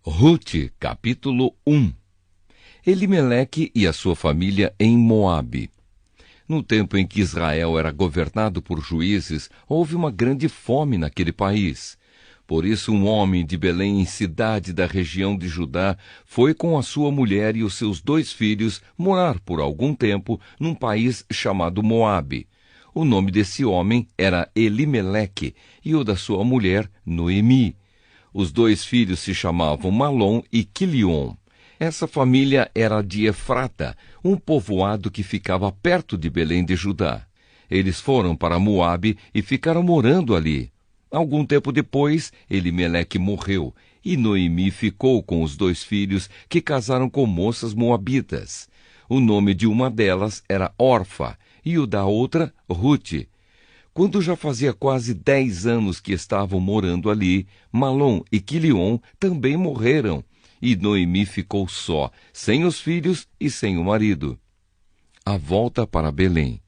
Rute, capítulo 1. Elimeleque e a sua família em Moabe. No tempo em que Israel era governado por juízes, houve uma grande fome naquele país. Por isso um homem de Belém, cidade da região de Judá, foi com a sua mulher e os seus 2 filhos morar por algum tempo num país chamado Moabe. O nome desse homem era Elimeleque e o da sua mulher, Noemi. Os 2 filhos se chamavam Malom e Quilion. Essa família era de Efrata, um povoado que ficava perto de Belém de Judá. Eles foram para Moabe e ficaram morando ali. Algum tempo depois, Elimeleque morreu, e Noemi ficou com os 2 filhos que casaram com moças moabitas. O nome de uma delas era Orfa, e o da outra, Rute. Quando já fazia quase 10 anos que estavam morando ali, Malom e Quilion também morreram, e Noemi ficou só, sem os filhos e sem o marido. A volta para Belém.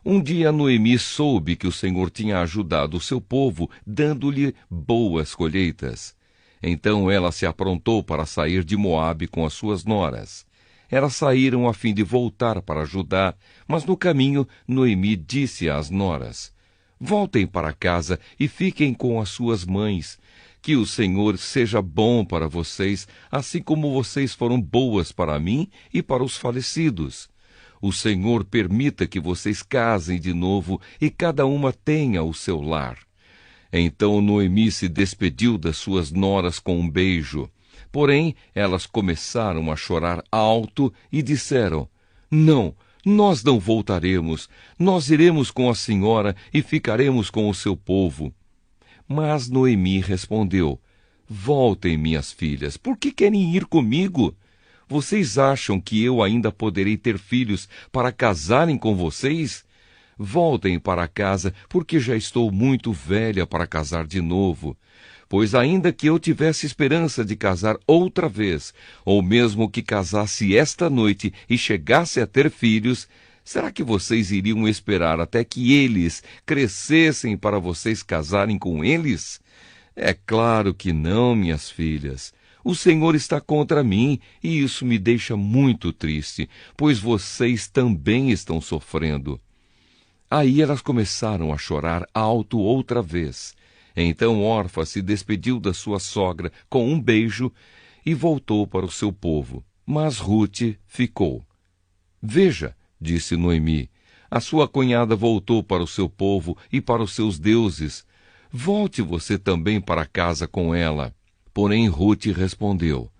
Um dia Noemi soube que o Senhor tinha ajudado o seu povo, dando-lhe boas colheitas. Então ela se aprontou para sair de Moabe com as suas noras. Elas saíram a fim de voltar para Judá, mas no caminho Noemi disse às noras: voltem para casa e fiquem com as suas mães. Que o Senhor seja bom para vocês, assim como vocês foram boas para mim e para os falecidos. O Senhor permita que vocês casem de novo e cada uma tenha o seu lar. Então Noemi se despediu das suas noras com um beijo. Porém, elas começaram a chorar alto e disseram: não, nós não voltaremos. Nós iremos com a senhora e ficaremos com o seu povo. Mas Noemi respondeu: voltem, minhas filhas, por que querem ir comigo? Vocês acham que eu ainda poderei ter filhos para casarem com vocês? Voltem para casa, porque já estou muito velha para casar de novo. Pois ainda que eu tivesse esperança de casar outra vez, ou mesmo que casasse esta noite e chegasse a ter filhos, será que vocês iriam esperar até que eles crescessem para vocês casarem com eles? É claro que não, minhas filhas. O Senhor está contra mim, e isso me deixa muito triste, pois vocês também estão sofrendo. Aí elas começaram a chorar alto outra vez. Então Orfa se despediu da sua sogra com um beijo e voltou para o seu povo. Mas Rute ficou. Veja, disse Noemi, a sua cunhada voltou para o seu povo e para os seus deuses. Volte você também para casa com ela. Porém Rute respondeu: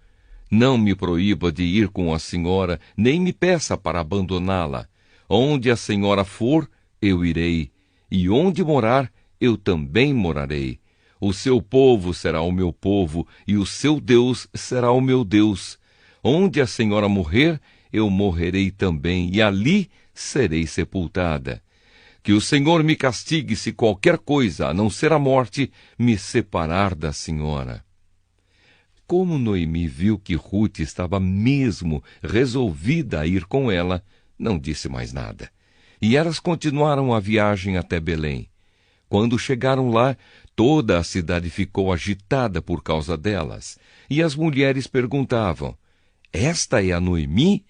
não me proíba de ir com a senhora, nem me peça para abandoná-la. Onde a senhora for, eu irei, e onde morar, eu também morarei. O seu povo será o meu povo, e o seu Deus será o meu Deus. Onde a senhora morrer, eu morrerei também, e ali serei sepultada. Que o Senhor me castigue se qualquer coisa, a não ser a morte, me separar da senhora. Como Noemi viu que Rute estava mesmo resolvida a ir com ela, não disse mais nada. E elas continuaram a viagem até Belém. Quando chegaram lá, toda a cidade ficou agitada por causa delas, e as mulheres perguntavam: esta é a Noemi?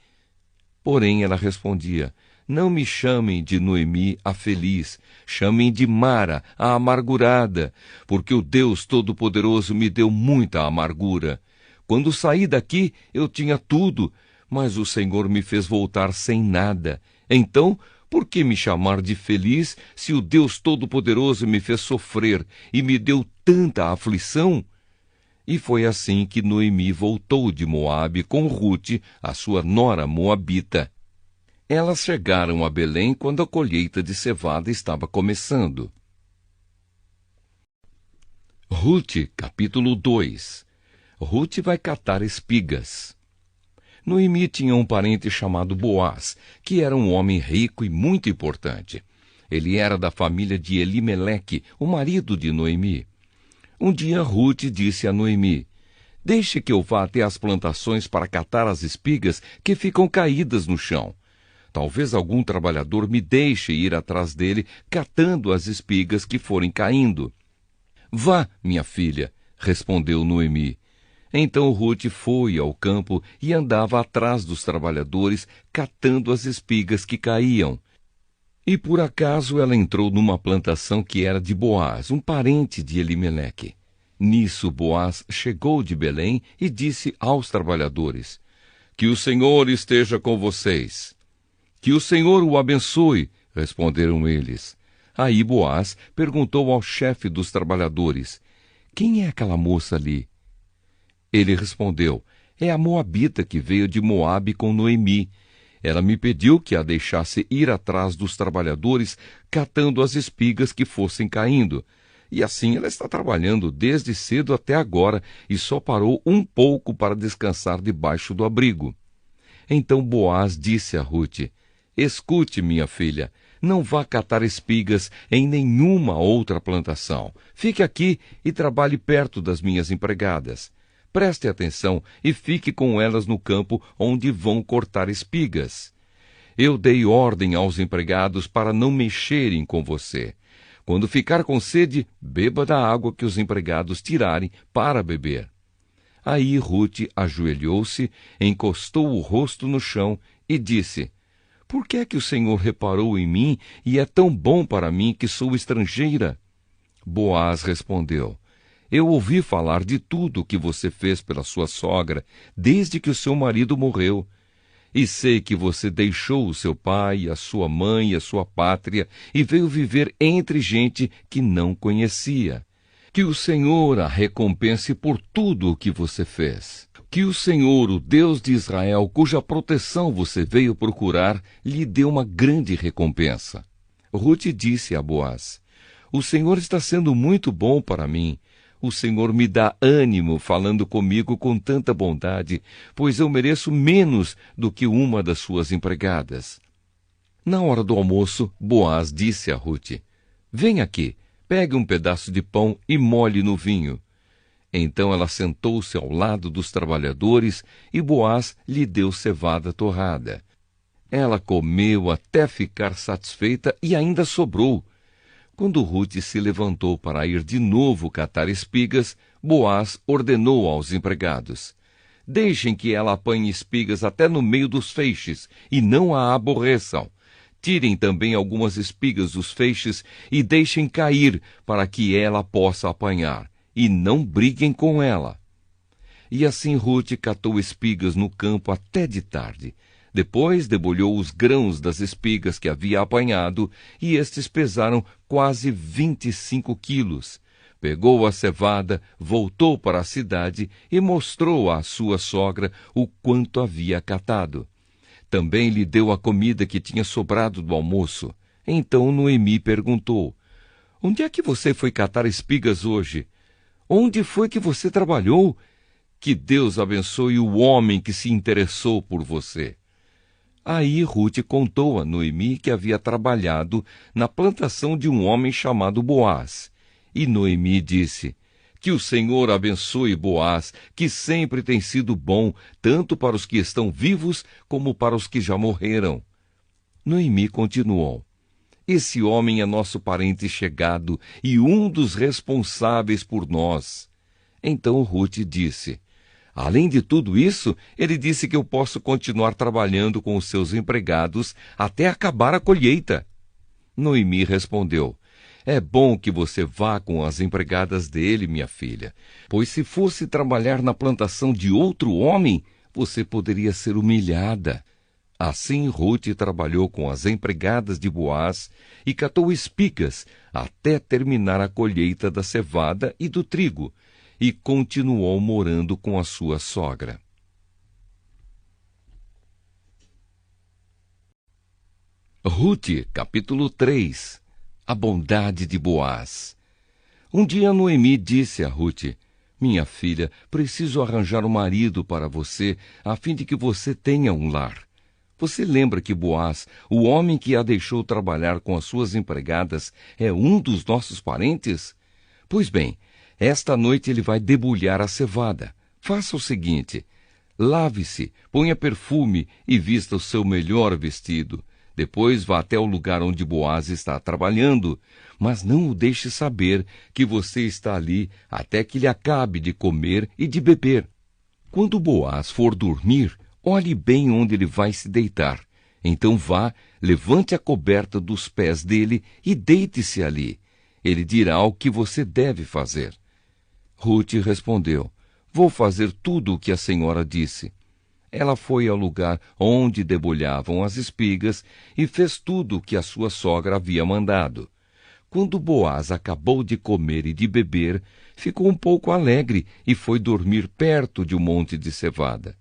Porém ela respondia: não me chamem de Noemi a feliz, chamem de Mara a amargurada, porque o Deus Todo-Poderoso me deu muita amargura. Quando saí daqui, eu tinha tudo, mas o Senhor me fez voltar sem nada. Então, por que me chamar de feliz se o Deus Todo-Poderoso me fez sofrer e me deu tanta aflição? E foi assim que Noemi voltou de Moabe com Rute, a sua nora moabita. Elas chegaram a Belém quando a colheita de cevada estava começando. Rute, capítulo 2. Rute vai catar espigas. Noemi tinha um parente chamado Boaz, que era um homem rico e muito importante. Ele era da família de Elimeleque, o marido de Noemi. Um dia Rute disse a Noemi: deixe que eu vá até as plantações para catar as espigas que ficam caídas no chão. Talvez algum trabalhador me deixe ir atrás dele, catando as espigas que forem caindo. Vá, minha filha, respondeu Noemi. Então Rute foi ao campo e andava atrás dos trabalhadores, catando as espigas que caíam. E por acaso ela entrou numa plantação que era de Boaz, um parente de Elimeleque. Nisso Boaz chegou de Belém e disse aos trabalhadores: Que o Senhor esteja com vocês. Que o Senhor o abençoe, responderam eles. Aí Boaz perguntou ao chefe dos trabalhadores: Quem é aquela moça ali? Ele respondeu: É a moabita que veio de Moabe com Noemi. Ela me pediu que a deixasse ir atrás dos trabalhadores, catando as espigas que fossem caindo. E assim ela está trabalhando desde cedo até agora e só parou um pouco para descansar debaixo do abrigo. Então Boaz disse a Rute: Escute, minha filha, não vá catar espigas em nenhuma outra plantação. Fique aqui e trabalhe perto das minhas empregadas. Preste atenção e fique com elas no campo onde vão cortar espigas. Eu dei ordem aos empregados para não mexerem com você. Quando ficar com sede, beba da água que os empregados tirarem para beber. Aí Rute ajoelhou-se, encostou o rosto no chão e disse: Por que é que o Senhor reparou em mim e é tão bom para mim que sou estrangeira? Boaz respondeu: Eu ouvi falar de tudo o que você fez pela sua sogra, desde que o seu marido morreu. E sei que você deixou o seu pai, a sua mãe e a sua pátria e veio viver entre gente que não conhecia. Que o Senhor a recompense por tudo o que você fez. Que o Senhor, o Deus de Israel, cuja proteção você veio procurar, lhe dê uma grande recompensa. Rute disse a Boaz: O Senhor está sendo muito bom para mim. O Senhor me dá ânimo falando comigo com tanta bondade, pois eu mereço menos do que uma das suas empregadas. Na hora do almoço, Boaz disse a Rute: Vem aqui, pegue um pedaço de pão e molhe no vinho. Então ela sentou-se ao lado dos trabalhadores e Boaz lhe deu cevada torrada. Ela comeu até ficar satisfeita e ainda sobrou. Quando Rute se levantou para ir de novo catar espigas, Boaz ordenou aos empregados: Deixem que ela apanhe espigas até no meio dos feixes, e não a aborreçam. Tirem também algumas espigas dos feixes e deixem cair, para que ela possa apanhar, e não briguem com ela. E assim Rute catou espigas no campo até de tarde. Depois debulhou os grãos das espigas que havia apanhado, e estes pesaram quase 25 quilos. Pegou a cevada, voltou para a cidade e mostrou à sua sogra o quanto havia catado. Também lhe deu a comida que tinha sobrado do almoço. Então Noemi perguntou: Onde é que você foi catar espigas hoje? Onde foi que você trabalhou? Que Deus abençoe o homem que se interessou por você. Aí Rute contou a Noemi que havia trabalhado na plantação de um homem chamado Boaz. E Noemi disse: Que o Senhor abençoe Boaz, que sempre tem sido bom, tanto para os que estão vivos como para os que já morreram. Noemi continuou: Esse homem é nosso parente chegado e um dos responsáveis por nós. Então Rute disse: Além de tudo isso, ele disse que eu posso continuar trabalhando com os seus empregados até acabar a colheita. Noemi respondeu: É bom que você vá com as empregadas dele, minha filha, pois se fosse trabalhar na plantação de outro homem, você poderia ser humilhada. Assim Rute trabalhou com as empregadas de Boaz e catou espigas até terminar a colheita da cevada e do trigo, e continuou morando com a sua sogra. Rute, capítulo 3. A bondade de Boaz. Um dia Noemi disse a Rute: Minha filha, preciso arranjar um marido para você, a fim de que você tenha um lar. Você lembra que Boaz, o homem que a deixou trabalhar com as suas empregadas, é um dos nossos parentes? Pois bem, esta noite ele vai debulhar a cevada. Faça o seguinte: lave-se, ponha perfume e vista o seu melhor vestido. Depois vá até o lugar onde Boaz está trabalhando, mas não o deixe saber que você está ali até que ele acabe de comer e de beber. Quando Boaz for dormir, olhe bem onde ele vai se deitar. Então vá, levante a coberta dos pés dele e deite-se ali. Ele dirá o que você deve fazer. Rute respondeu: Vou fazer tudo o que a senhora disse. Ela foi ao lugar onde debulhavam as espigas e fez tudo o que a sua sogra havia mandado. Quando Boaz acabou de comer e de beber, ficou um pouco alegre e foi dormir perto de um monte de cevada.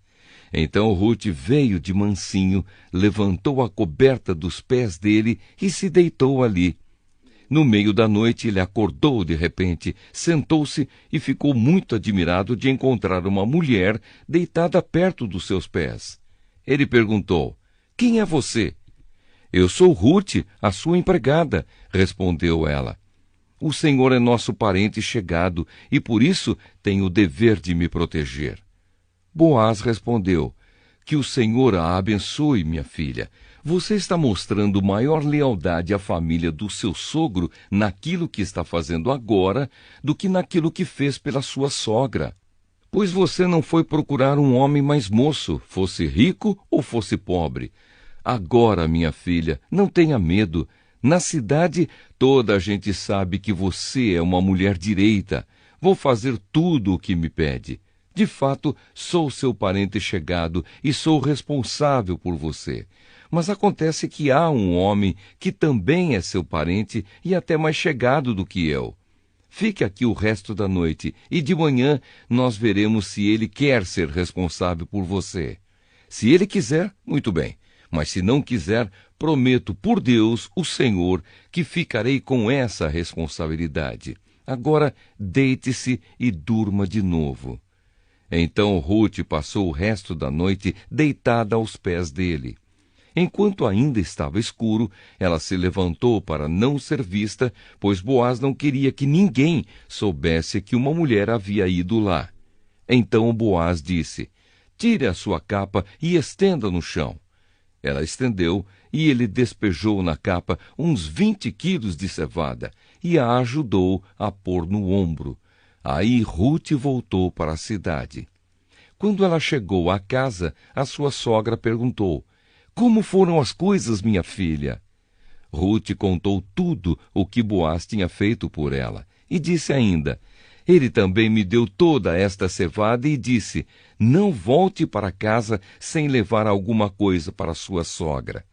Então Rute veio de mansinho, levantou a coberta dos pés dele e se deitou ali. No meio da noite ele acordou de repente, sentou-se e ficou muito admirado de encontrar uma mulher deitada perto dos seus pés. Ele perguntou: Quem é você? Eu sou Rute, a sua empregada, respondeu ela. O Senhor é nosso parente chegado e por isso tem o dever de me proteger. Boaz respondeu: Que o Senhor a abençoe, minha filha. Você está mostrando maior lealdade à família do seu sogro naquilo que está fazendo agora do que naquilo que fez pela sua sogra. Pois você não foi procurar um homem mais moço, fosse rico ou fosse pobre. Agora, minha filha, não tenha medo. Na cidade, toda a gente sabe que você é uma mulher direita. Vou fazer tudo o que me pede. De fato, sou seu parente chegado e sou responsável por você. Mas acontece que há um homem que também é seu parente e até mais chegado do que eu. Fique aqui o resto da noite e de manhã nós veremos se ele quer ser responsável por você. Se ele quiser, muito bem. Mas se não quiser, prometo por Deus, o Senhor, que ficarei com essa responsabilidade. Agora deite-se e durma de novo. Então Rute passou o resto da noite deitada aos pés dele. Enquanto ainda estava escuro, ela se levantou para não ser vista, pois Boaz não queria que ninguém soubesse que uma mulher havia ido lá. Então Boaz disse: Tire a sua capa e estenda no chão. Ela estendeu e ele despejou na capa uns 20 quilos de cevada e a ajudou a pôr no ombro. Aí Rute voltou para a cidade. Quando ela chegou à casa, a sua sogra perguntou: Como foram as coisas, minha filha? Rute contou tudo o que Boaz tinha feito por ela e disse ainda: Ele também me deu toda esta cevada e disse: Não volte para casa sem levar alguma coisa para sua sogra.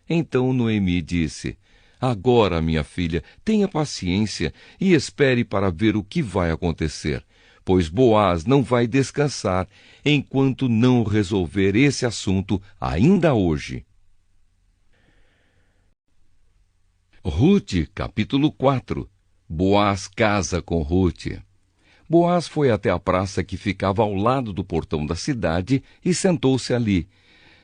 Então Noemi disse: Agora, minha filha, tenha paciência e espere para ver o que vai acontecer, pois Boaz não vai descansar enquanto não resolver esse assunto ainda hoje. Rute, capítulo 4. Boaz casa com Rute. Boaz foi até a praça que ficava ao lado do portão da cidade e sentou-se ali.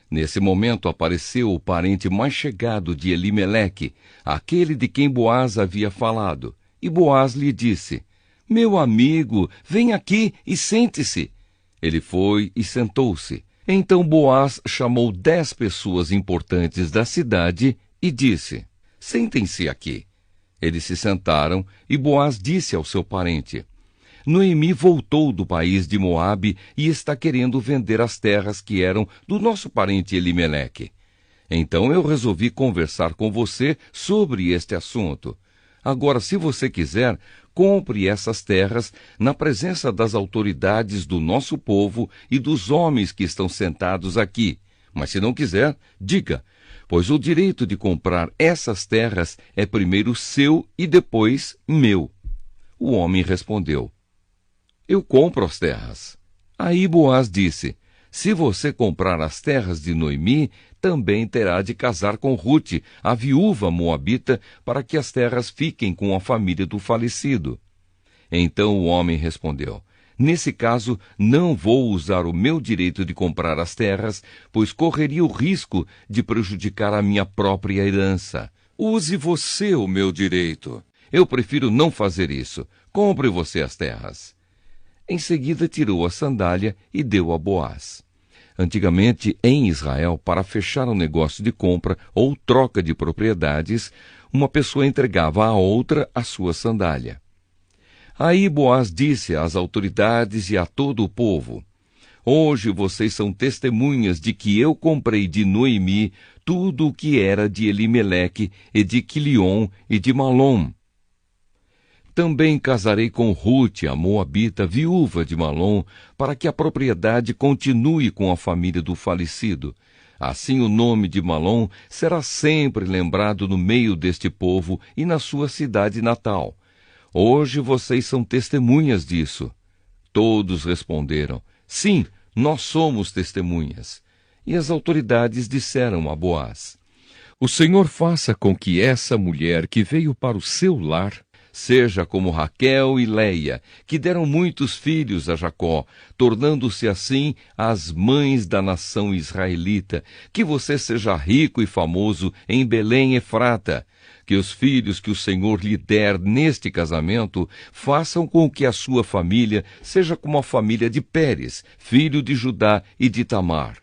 Nesse momento apareceu o parente mais chegado de Elimeleque, aquele de quem Boaz havia falado. E Boaz lhe disse: Meu amigo, vem aqui e sente-se. Ele foi e sentou-se. Então Boaz chamou 10 pessoas importantes da cidade e disse: Sentem-se aqui. Eles se sentaram e Boaz disse ao seu parente: Noemi voltou do país de Moabe e está querendo vender as terras que eram do nosso parente Elimeleque. Então eu resolvi conversar com você sobre este assunto. Agora, se você quiser, compre essas terras na presença das autoridades do nosso povo e dos homens que estão sentados aqui. Mas se não quiser, diga, pois o direito de comprar essas terras é primeiro seu e depois meu. O homem respondeu: Eu compro as terras. Aí Boaz disse: Se você comprar as terras de Noemi, também terá de casar com Rute, a viúva moabita, para que as terras fiquem com a família do falecido. Então o homem respondeu: Nesse caso, não vou usar o meu direito de comprar as terras, pois correria o risco de prejudicar a minha própria herança. Use você o meu direito. Eu prefiro não fazer isso. Compre você as terras. Em seguida tirou a sandália e deu a Boaz. Antigamente, em Israel, para fechar um negócio de compra ou troca de propriedades, uma pessoa entregava à outra a sua sandália. Aí Boaz disse às autoridades e a todo o povo: Hoje vocês são testemunhas de que eu comprei de Noemi tudo o que era de Elimeleque e de Quilion e de Malom. Também casarei com Rute, a moabita, viúva de Malom, para que a propriedade continue com a família do falecido. Assim o nome de Malom será sempre lembrado no meio deste povo e na sua cidade natal. Hoje vocês são testemunhas disso. Todos responderam, sim, nós somos testemunhas. E as autoridades disseram a Boaz, o Senhor faça com que essa mulher que veio para o seu lar seja como Raquel e Leia, que deram muitos filhos a Jacó, tornando-se assim as mães da nação israelita. Que você seja rico e famoso em Belém Efrata. Que os filhos que o Senhor lhe der neste casamento façam com que a sua família seja como a família de Pérez, filho de Judá e de Tamar.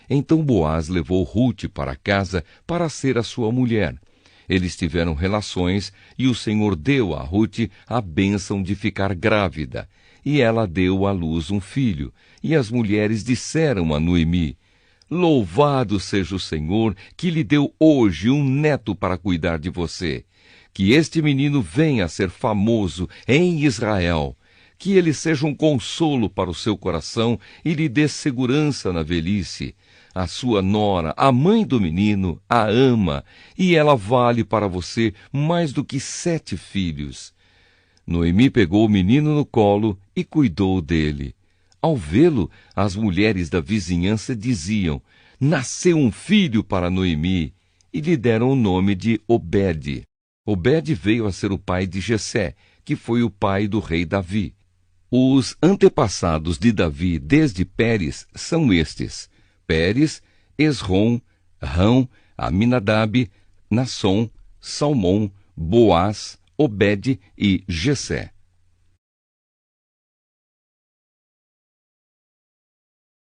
Então Boaz levou Rute para casa para ser a sua mulher. Eles tiveram relações e o Senhor deu a Rute a bênção de ficar grávida. E ela deu à luz um filho. E as mulheres disseram a Noemi, louvado seja o Senhor que lhe deu hoje um neto para cuidar de você. Que este menino venha a ser famoso em Israel. Que ele seja um consolo para o seu coração e lhe dê segurança na velhice. A sua nora, a mãe do menino, a ama, e ela vale para você mais do que 7 filhos. Noemi pegou o menino no colo e cuidou dele. Ao vê-lo, as mulheres da vizinhança diziam, nasceu um filho para Noemi, e lhe deram o nome de Obed. Obed veio a ser o pai de Jessé, que foi o pai do rei Davi. Os antepassados de Davi desde Pérez são estes: Pérez, Esrom, Rão, Aminadab, Nasson, Salmom, Boaz, Obed e Jessé.